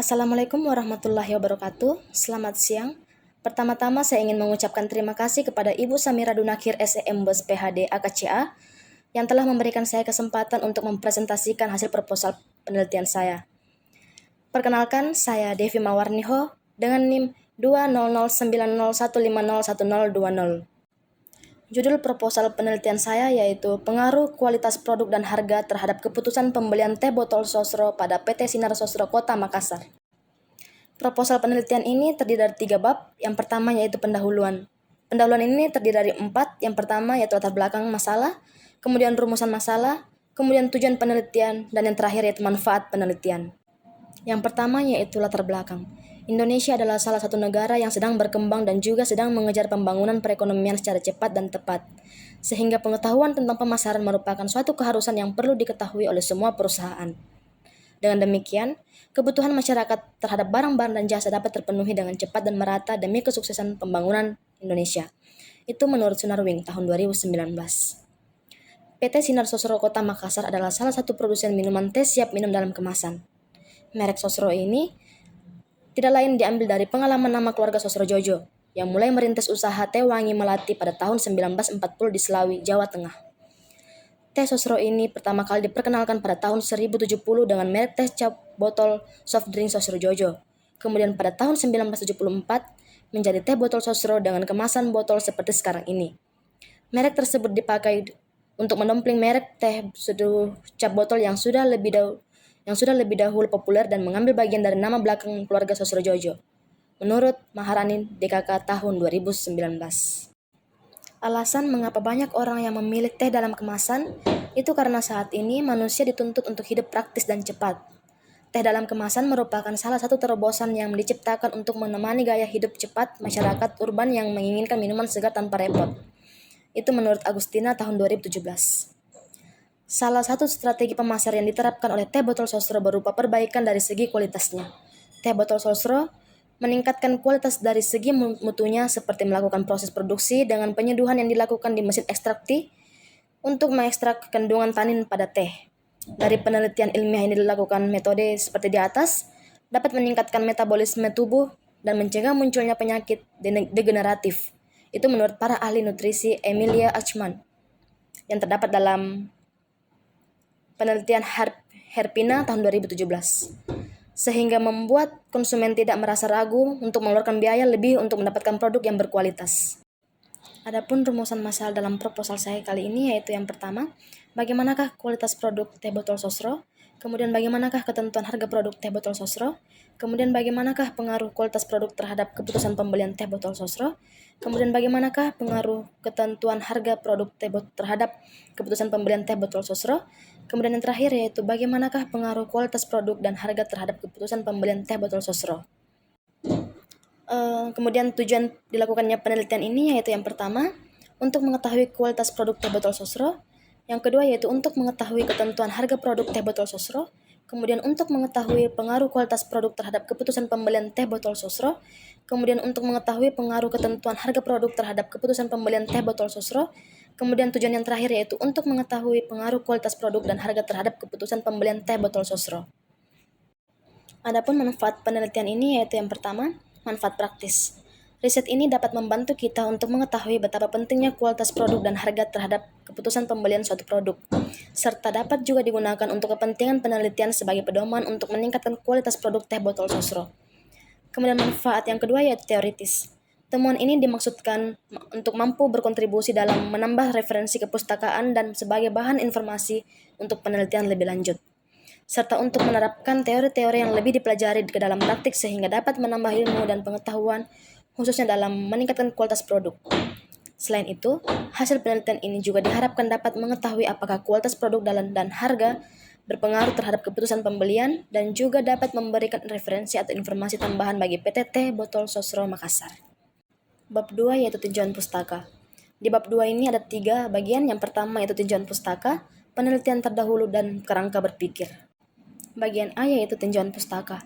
Assalamualaikum warahmatullahi wabarakatuh. Selamat siang. Pertama-tama saya ingin mengucapkan terima kasih kepada Ibu Samira Dunakir SEM Bes PhD AKCA yang telah memberikan saya kesempatan untuk mempresentasikan hasil proposal penelitian saya. Perkenalkan, saya Devi Mawarniho dengan NIM 20090101020. Judul proposal penelitian saya yaitu Pengaruh Kualitas Produk dan Harga terhadap Keputusan Pembelian Teh Botol Sosro pada PT Sinar Sosro Kota Makassar. Proposal penelitian ini terdiri dari 3 bab. Yang pertama yaitu pendahuluan. Pendahuluan ini terdiri dari 4. Yang pertama yaitu latar belakang masalah, kemudian rumusan masalah, kemudian tujuan penelitian, dan yang terakhir yaitu manfaat penelitian. Yang pertama yaitu latar belakang. Indonesia adalah salah satu negara yang sedang berkembang dan juga sedang mengejar pembangunan perekonomian secara cepat dan tepat, sehingga pengetahuan tentang pemasaran merupakan suatu keharusan yang perlu diketahui oleh semua perusahaan. Dengan demikian, kebutuhan masyarakat terhadap barang-barang dan jasa dapat terpenuhi dengan cepat dan merata demi kesuksesan pembangunan Indonesia. Itu menurut Sunarwing tahun 2019. PT Sinar Sosro Kota Makassar adalah salah satu produsen minuman teh siap minum dalam kemasan. Merek Sosro ini tidak lain diambil dari pengalaman nama keluarga Sosro Jojo yang mulai merintis usaha teh wangi melati pada tahun 1940 di Selawi, Jawa Tengah. Teh Sosro ini pertama kali diperkenalkan pada tahun 1070 dengan merek teh cap botol soft drink Sosro Jojo. Kemudian pada tahun 1974 menjadi teh botol Sosro dengan kemasan botol seperti sekarang ini. Merek tersebut dipakai untuk mendompling merek teh seduh cap botol yang sudah lebih dahulu populer dan mengambil bagian dari nama belakang keluarga Sosro Jojo. Menurut Maharani DKK tahun 2019. Alasan mengapa banyak orang yang memilih teh dalam kemasan itu karena saat ini manusia dituntut untuk hidup praktis dan cepat. Teh dalam kemasan merupakan salah satu terobosan yang diciptakan untuk menemani gaya hidup cepat masyarakat urban yang menginginkan minuman segar tanpa repot. Itu menurut Agustina tahun 2017. Salah satu strategi pemasaran yang diterapkan oleh teh botol Sosro berupa perbaikan dari segi kualitasnya. Teh botol Sosro meningkatkan kualitas dari segi mutunya seperti melakukan proses produksi dengan penyeduhan yang dilakukan di mesin ekstraksi untuk mengekstrak kandungan tanin pada teh. Dari penelitian ilmiah yang dilakukan metode seperti di atas, dapat meningkatkan metabolisme tubuh dan mencegah munculnya penyakit degeneratif. Itu menurut para ahli nutrisi Emilia Achman yang terdapat dalam penelitian Herpina tahun 2017. Sehingga membuat konsumen tidak merasa ragu untuk mengeluarkan biaya lebih untuk mendapatkan produk yang berkualitas. Adapun rumusan masalah dalam proposal saya kali ini yaitu yang pertama, bagaimanakah kualitas produk teh botol Sosro? Kemudian bagaimanakah ketentuan harga produk teh botol Sosro? Kemudian bagaimanakah pengaruh kualitas produk terhadap keputusan pembelian teh botol Sosro? Kemudian bagaimanakah pengaruh ketentuan harga produk teh botol terhadap keputusan pembelian teh botol Sosro? Kemudian yang terakhir yaitu bagaimanakah pengaruh kualitas produk dan harga terhadap keputusan pembelian teh botol Sosro. Kemudian tujuan dilakukannya penelitian ini yaitu yang pertama, untuk mengetahui kualitas produk teh botol Sosro. Yang kedua yaitu untuk mengetahui ketentuan harga produk teh botol Sosro. Kemudian untuk mengetahui pengaruh kualitas produk terhadap keputusan pembelian teh botol Sosro. Kemudian untuk mengetahui pengaruh ketentuan harga produk terhadap keputusan pembelian teh botol Sosro. Kemudian tujuan yang terakhir yaitu untuk mengetahui pengaruh kualitas produk dan harga terhadap keputusan pembelian teh botol Sosro. Adapun manfaat penelitian ini yaitu yang pertama, manfaat praktis. Riset ini dapat membantu kita untuk mengetahui betapa pentingnya kualitas produk dan harga terhadap keputusan pembelian suatu produk, serta dapat juga digunakan untuk kepentingan penelitian sebagai pedoman untuk meningkatkan kualitas produk teh botol Sosro. Kemudian manfaat yang kedua yaitu teoritis. Temuan ini dimaksudkan untuk mampu berkontribusi dalam menambah referensi kepustakaan dan sebagai bahan informasi untuk penelitian lebih lanjut, serta untuk menerapkan teori-teori yang lebih dipelajari ke dalam praktik sehingga dapat menambah ilmu dan pengetahuan khususnya dalam meningkatkan kualitas produk. Selain itu, hasil penelitian ini juga diharapkan dapat mengetahui apakah kualitas produk dan harga berpengaruh terhadap keputusan pembelian dan juga dapat memberikan referensi atau informasi tambahan bagi PT Teh Botol Sosro Makassar. Bab 2 yaitu tinjauan pustaka. Di bab 2 ini ada 3 bagian. Yang pertama yaitu tinjauan pustaka, penelitian terdahulu dan kerangka berpikir. Bagian A yaitu tinjauan pustaka.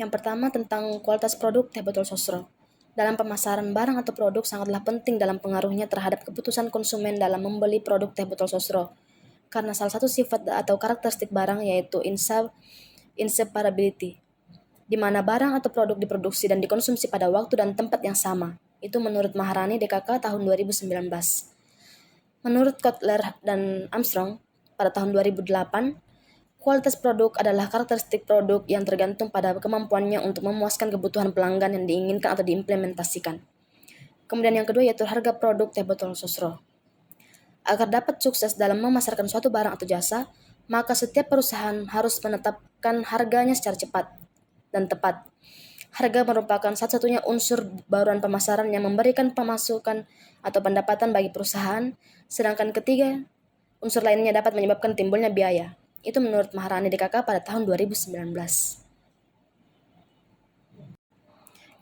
Yang pertama tentang kualitas produk teh botol Sosro. Dalam pemasaran barang atau produk sangatlah penting dalam pengaruhnya terhadap keputusan konsumen dalam membeli produk teh botol Sosro. Karena salah satu sifat atau karakteristik barang yaitu inseparability. di mana barang atau produk diproduksi dan dikonsumsi pada waktu dan tempat yang sama. Itu menurut Maharani DKK tahun 2019. Menurut Kotler dan Armstrong pada tahun 2008, kualitas produk adalah karakteristik produk yang tergantung pada kemampuannya untuk memuaskan kebutuhan pelanggan yang diinginkan atau diimplementasikan. Kemudian yang kedua yaitu harga produk teh botol sosro. Agar dapat sukses dalam memasarkan suatu barang atau jasa, maka setiap perusahaan harus menetapkan harganya secara cepat dan tepat. Harga merupakan satu-satunya unsur bauran pemasaran yang memberikan pemasukan atau pendapatan bagi perusahaan, sedangkan ketiga unsur lainnya dapat menyebabkan timbulnya biaya. Itu menurut Maharani DKK pada tahun 2019.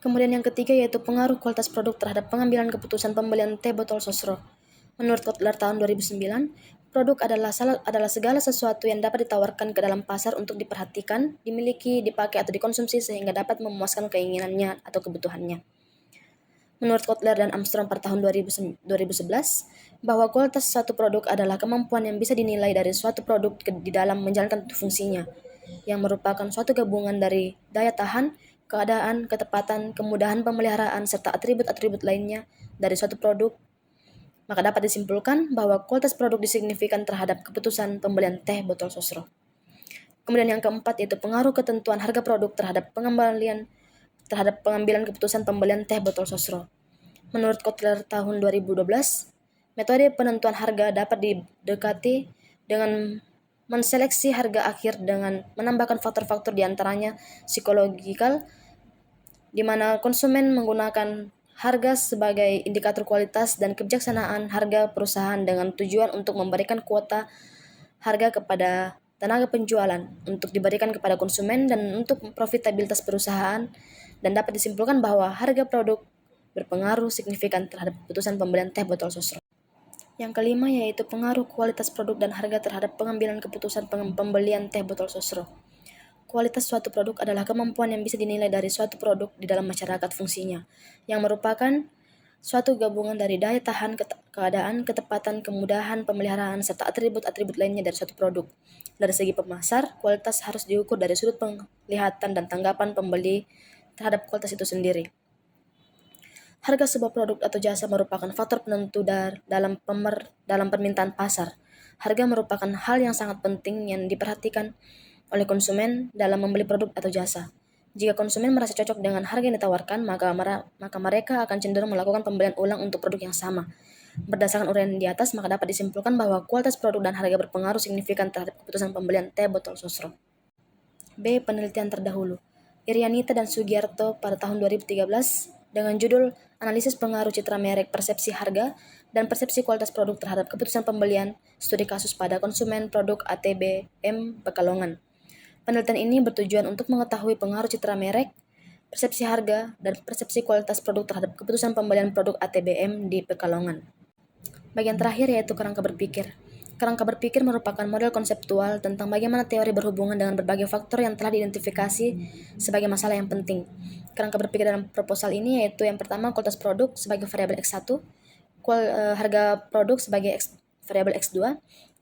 Kemudian yang ketiga yaitu pengaruh kualitas produk terhadap pengambilan keputusan pembelian teh botol sosro. Menurut Kotler tahun 2009, produk adalah segala sesuatu yang dapat ditawarkan ke dalam pasar untuk diperhatikan, dimiliki, dipakai, atau dikonsumsi sehingga dapat memuaskan keinginannya atau kebutuhannya. Menurut Kotler dan Armstrong pada tahun 2011, bahwa kualitas suatu produk adalah kemampuan yang bisa dinilai dari suatu produk di dalam menjalankan fungsinya, yang merupakan suatu gabungan dari daya tahan, keadaan, ketepatan, kemudahan pemeliharaan, serta atribut-atribut lainnya dari suatu produk. Maka dapat disimpulkan bahwa kualitas produk disignifikan terhadap keputusan pembelian teh botol sosro. Kemudian yang keempat yaitu pengaruh ketentuan harga produk terhadap pengambilan keputusan pembelian teh botol sosro. Menurut Kotler tahun 2012, metode penentuan harga dapat didekati dengan menseleksi harga akhir dengan menambahkan faktor-faktor diantaranya psikologikal, di mana konsumen menggunakan harga sebagai indikator kualitas dan kebijaksanaan harga perusahaan dengan tujuan untuk memberikan kuota harga kepada tenaga penjualan untuk diberikan kepada konsumen dan untuk profitabilitas perusahaan, dan dapat disimpulkan bahwa harga produk berpengaruh signifikan terhadap keputusan pembelian teh botol sosro. Yang kelima yaitu pengaruh kualitas produk dan harga terhadap pengambilan keputusan pembelian teh botol sosro. Kualitas suatu produk adalah kemampuan yang bisa dinilai dari suatu produk di dalam masyarakat fungsinya, yang merupakan suatu gabungan dari daya tahan, keadaan, ketepatan, kemudahan pemeliharaan, serta atribut-atribut lainnya dari suatu produk. Dari segi pemasar, kualitas harus diukur dari sudut penglihatan dan tanggapan pembeli terhadap kualitas itu sendiri. Harga sebuah produk atau jasa merupakan faktor penentu dalam permintaan pasar. Harga merupakan hal yang sangat penting yang diperhatikan oleh konsumen dalam membeli produk atau jasa. Jika konsumen merasa cocok dengan harga yang ditawarkan, maka mereka akan cenderung melakukan pembelian ulang untuk produk yang sama. Berdasarkan uraian di atas, maka dapat disimpulkan bahwa kualitas produk dan harga berpengaruh signifikan terhadap keputusan pembelian teh botol sosro. B. Penelitian terdahulu. Irianita dan Sugiarto pada tahun 2013 dengan judul Analisis Pengaruh Citra Merek Persepsi Harga dan Persepsi Kualitas Produk Terhadap Keputusan Pembelian, Studi Kasus pada Konsumen Produk ATBM Pekalongan. Penelitian ini bertujuan untuk mengetahui pengaruh citra merek, persepsi harga, dan persepsi kualitas produk terhadap keputusan pembelian produk ATBM di Pekalongan. Bagian terakhir yaitu kerangka berpikir. Kerangka berpikir merupakan model konseptual tentang bagaimana teori berhubungan dengan berbagai faktor yang telah diidentifikasi sebagai masalah yang penting. Kerangka berpikir dalam proposal ini yaitu yang pertama kualitas produk sebagai variabel X1, harga produk sebagai variabel X2,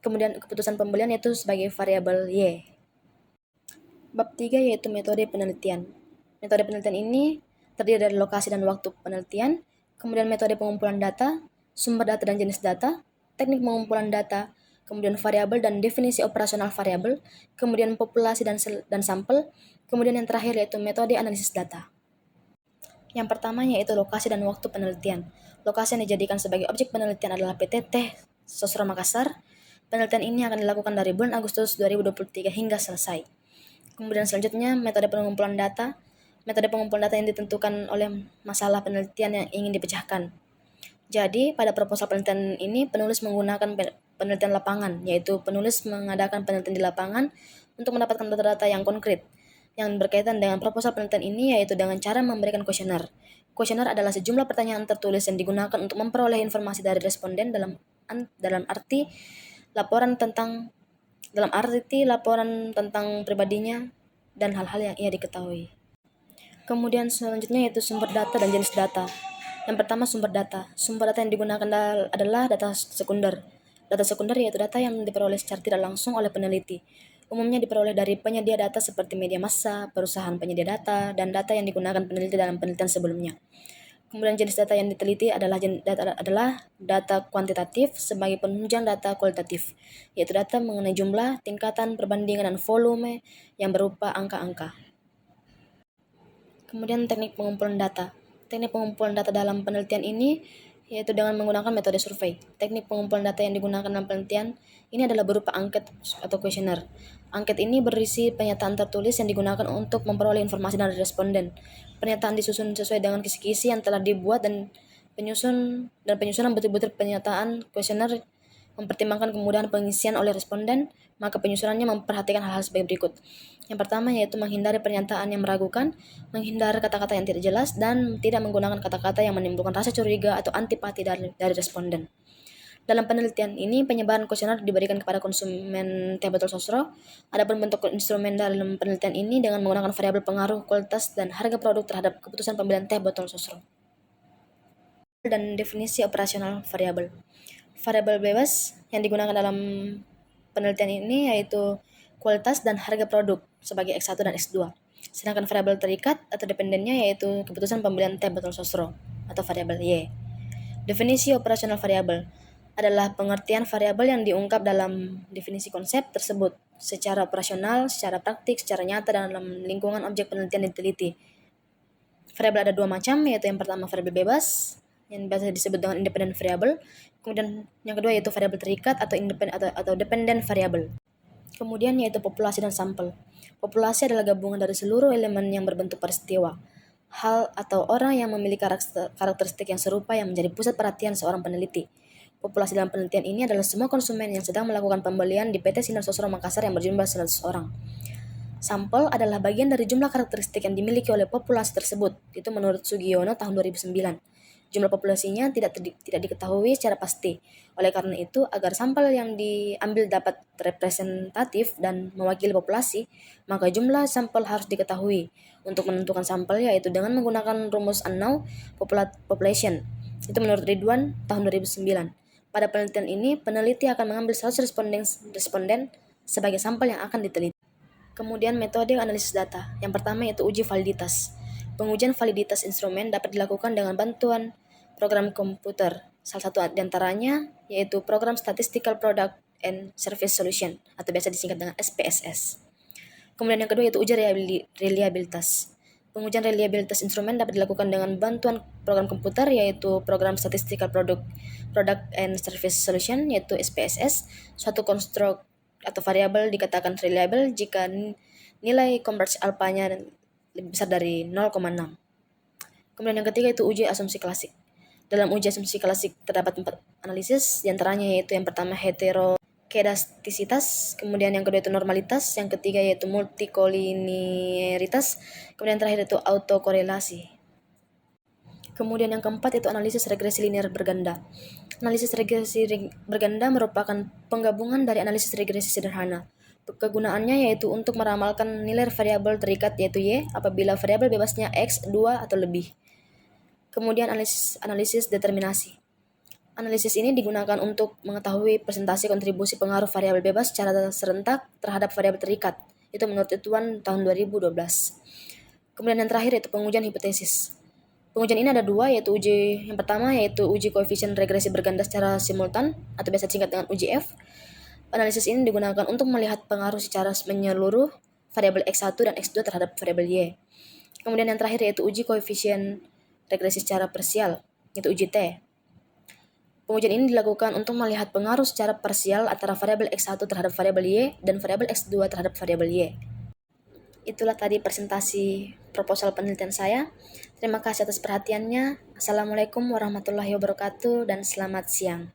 kemudian keputusan pembelian yaitu sebagai variabel Y. Bab 3 yaitu metode penelitian. Metode penelitian ini terdiri dari lokasi dan waktu penelitian, kemudian metode pengumpulan data, sumber data dan jenis data, teknik pengumpulan data, kemudian variabel dan definisi operasional variabel, kemudian populasi dan sampel, kemudian yang terakhir yaitu metode analisis data. Yang pertama yaitu lokasi dan waktu penelitian. Lokasi yang dijadikan sebagai objek penelitian adalah PT Teh Sosro Makassar. Penelitian ini akan dilakukan dari bulan Agustus 2023 hingga selesai. Kemudian selanjutnya metode pengumpulan data. Metode pengumpulan data yang ditentukan oleh masalah penelitian yang ingin dipecahkan. Jadi pada proposal penelitian ini penulis menggunakan penelitian lapangan, yaitu penulis mengadakan penelitian di lapangan untuk mendapatkan data-data yang konkret. Yang berkaitan dengan proposal penelitian ini yaitu dengan cara memberikan kuesioner. Kuesioner adalah sejumlah pertanyaan tertulis yang digunakan untuk memperoleh informasi dari responden dalam arti laporan tentang pribadinya dan hal-hal yang ia diketahui. Kemudian selanjutnya yaitu sumber data dan jenis data. Yang pertama sumber data. Sumber data yang digunakan adalah data sekunder. Data sekunder yaitu data yang diperoleh secara tidak langsung oleh peneliti. Umumnya diperoleh dari penyedia data seperti media massa, perusahaan penyedia data, dan data yang digunakan peneliti dalam penelitian sebelumnya. Kemudian jenis data yang diteliti adalah data kuantitatif sebagai penunjang data kualitatif, yaitu data mengenai jumlah, tingkatan, perbandingan, dan volume yang berupa angka-angka. Kemudian teknik pengumpulan data. Teknik pengumpulan data dalam penelitian ini yaitu dengan menggunakan metode survei. Teknik pengumpulan data yang digunakan dalam penelitian ini adalah berupa angket atau kuesioner. Angket ini berisi pernyataan tertulis yang digunakan untuk memperoleh informasi dari responden. Pernyataan disusun sesuai dengan kisi-kisi yang telah dibuat dan penyusunan butir-butir pernyataan kuesioner mempertimbangkan kemudahan pengisian oleh responden, maka penyusunannya memperhatikan hal-hal sebagai berikut. Yang pertama yaitu menghindari pernyataan yang meragukan, menghindari kata-kata yang tidak jelas, dan tidak menggunakan kata-kata yang menimbulkan rasa curiga atau antipati dari responden. Dalam penelitian ini, penyebaran kuesioner diberikan kepada konsumen teh botol sosro. Adapun bentuk instrumen dalam penelitian ini dengan menggunakan variabel pengaruh, kualitas, dan harga produk terhadap keputusan pembelian teh botol sosro. Dan definisi operasional variabel. Variabel bebas yang digunakan dalam penelitian ini yaitu kualitas dan harga produk sebagai X1 dan X2. Sedangkan variabel terikat atau dependennya yaitu keputusan pembelian teh botol sosro atau variabel Y. Definisi operasional variabel adalah pengertian variabel yang diungkap dalam definisi konsep tersebut secara operasional, secara praktik, secara nyata dalam lingkungan objek penelitian yang diteliti. Variabel ada dua macam, yaitu yang pertama variabel bebas yang biasa disebut dengan independent variable. Kemudian yang kedua yaitu variabel terikat atau dependent variable. Kemudian yaitu populasi dan sampel. Populasi adalah gabungan dari seluruh elemen yang berbentuk peristiwa, hal atau orang yang memiliki karakteristik yang serupa yang menjadi pusat perhatian seorang peneliti. Populasi dalam penelitian ini adalah semua konsumen yang sedang melakukan pembelian di PT Sinar Sosro Makassar yang berjumlah 100 orang. Sampel adalah bagian dari jumlah karakteristik yang dimiliki oleh populasi tersebut. Itu menurut Sugiono tahun 2009. Jumlah populasinya tidak diketahui secara pasti. Oleh karena itu, agar sampel yang diambil dapat representatif dan mewakili populasi, maka jumlah sampel harus diketahui. Untuk menentukan sampel yaitu dengan menggunakan rumus unknown population. Itu menurut Ridwan tahun 2009. Pada penelitian ini, peneliti akan mengambil 100 responden sebagai sampel yang akan diteliti. Kemudian metode analisis data. Yang pertama yaitu uji validitas. Pengujian validitas instrumen dapat dilakukan dengan bantuan program komputer. Salah satu di antaranya yaitu program Statistical Product and Service Solution atau biasa disingkat dengan SPSS. Kemudian yang kedua yaitu uji reliabilitas. Pengujian reliabilitas instrumen dapat dilakukan dengan bantuan program komputer yaitu program Statistical Product and Service Solution yaitu SPSS. Suatu konstruk atau variabel dikatakan reliable jika nilai converge alpha-nya lebih besar dari 0,6. Kemudian yang ketiga itu uji asumsi klasik. Dalam uji asumsi klasik terdapat 4 analisis, diantaranya yaitu yang pertama heterokedastisitas, kemudian yang kedua itu normalitas, yang ketiga yaitu multikoliniaritas, kemudian yang terakhir itu autokorelasi. Kemudian yang keempat itu analisis regresi linear berganda. Analisis regresi berganda merupakan penggabungan dari analisis regresi sederhana. Kegunaannya yaitu untuk meramalkan nilai variabel terikat yaitu Y apabila variabel bebasnya X, 2 atau lebih. Kemudian analisis determinasi. Analisis ini digunakan untuk mengetahui presentasi kontribusi pengaruh variabel bebas secara serentak terhadap variabel terikat. Itu menurut Ridwan tahun 2012. Kemudian yang terakhir yaitu pengujian hipotesis. Pengujian ini ada dua, yaitu yang pertama yaitu uji koefisien regresi berganda secara simultan atau biasa disingkat dengan uji F. Analisis ini digunakan untuk melihat pengaruh secara menyeluruh variabel X1 dan X2 terhadap variabel Y. Kemudian yang terakhir yaitu uji koefisien regresi secara parsial, yaitu uji T. Pengujian ini dilakukan untuk melihat pengaruh secara parsial antara variabel X1 terhadap variabel Y dan variabel X2 terhadap variabel Y. Itulah tadi presentasi proposal penelitian saya. Terima kasih atas perhatiannya. Assalamualaikum warahmatullahi wabarakatuh dan selamat siang.